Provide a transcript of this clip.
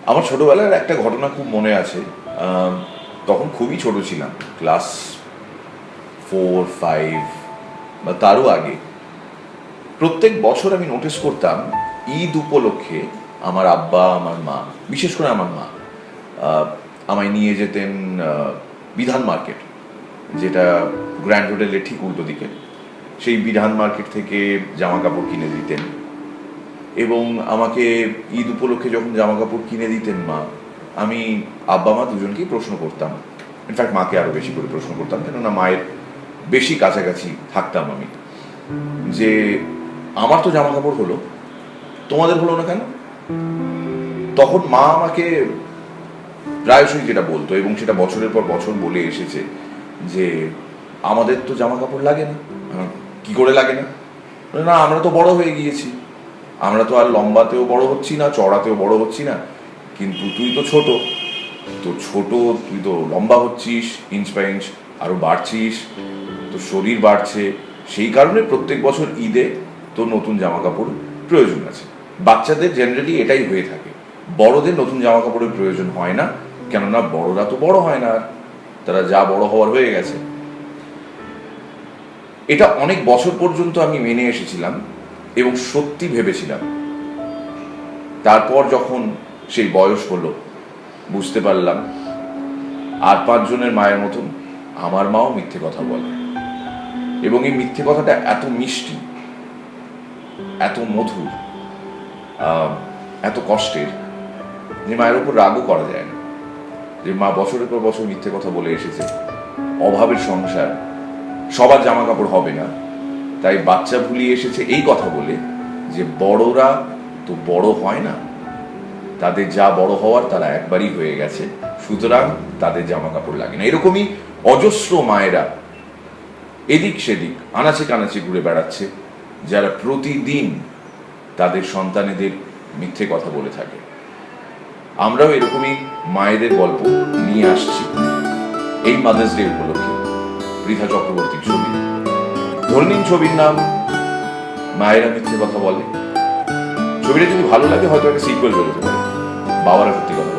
আমার ছোটবেলার একটা ঘটনা খুব মনে আছে। তখন খুবই ছোট ছিলাম, ক্লাস 4-5 বা তারও আগে। প্রত্যেক বছর আমি নোটিস করতাম ঈদ উপলক্ষে আমার আব্বা, আমার মা, বিশেষ করে আমার মা আমায় নিয়ে যেতেন বিধান মার্কেট, যেটা গ্র্যান্ড হোটেলের ঠিক উল্টো দিকে। সেই বিধান মার্কেট থেকে জামা কাপড় কিনে দিতেন এবং আমাকে ঈদ উপলক্ষে যখন জামা কাপড় কিনে দিতেন মা, আমি আব্বা মা দুজনকেই প্রশ্ন করতাম। ইনফ্যাক্ট মাকে আরো বেশি করে প্রশ্ন করতাম, কেননা মায়ের বেশি কাছাকাছি থাকতাম আমি, যে আমার তো জামা কাপড় হলো, তোমাদের হলো না কেন? তখন মা আমাকে প্রায়শই যেটা বলতো, এবং সেটা বছরের পর বছর বলে এসেছে, যে আমাদের তো জামা কাপড় লাগে না। কি করে লাগে না? না, আমরা তো বড় হয়ে গিয়েছি, আমরা তো আর লম্বাতেও বড় হচ্ছি না, চড়াতেও বড় হচ্ছি না, কিন্তু তুই তো ছোট, তুই তো লম্বা হচ্ছিস, ইঞ্চ বাই ইঞ্চ আরো বাড়ছিস, তো শরীর বাড়ছে, সেই কারণে প্রত্যেক বছর ঈদে তোর নতুন জামা কাপড় প্রয়োজন আছে। বাচ্চাদের জেনারেলি এটাই হয়ে থাকে, বড়দের নতুন জামা কাপড়ের প্রয়োজন হয় না, কেননা বড়রা তো বড় হয় না, আর তারা যা বড় হওয়ার হয়ে গেছে। এটা অনেক বছর পর্যন্ত আমি মেনে এসেছিলাম এবং সত্যি ভেবেছিলাম। তারপর যখন সেই বয়স হলো, বুঝতে পারলাম আর 5 জনের মায়ের মতন আমার মাও মিথ্যে কথা বলে, এবং এই মিথ্যে কথাটা এত মিষ্টি, এত মধুর, এত কষ্টের, যে মায়ের উপর রাগও করা যায় না। যে মা বছরের পর বছর মিথ্যে কথা বলে এসেছে, অভাবের সংসার, সবার জামা কাপড় হবে না, তাই বাচ্চা ভুলিয়ে এসেছে এই কথা বলে যে বড়রা তো বড় হয় না, তাদের যা বড় হওয়ার তারা একবারই হয়ে গেছে, সুতরাং তাদের জামা কাপড় লাগে না। এরকমই অজস্র মায়েরা এদিক সেদিক আনাচে কানাচে ঘুরে বেড়াচ্ছে, যারা প্রতিদিন তাদের সন্তানেদের মিথ্যে কথা বলে থাকে। আমরাও এরকমই মায়েদের গল্প নিয়ে আসছি এই মাদার্স ডে উপলক্ষে। পৃথা চক্রবর্তীর ছবি, ধরে নিন ছবির নাম মায়েরা মিথ্যে কথা বলে। ছবিটা যদি ভালো লাগে হয়তো একটা সিকুয়েল বেরোতে পারে, বাবারা সত্যি কথা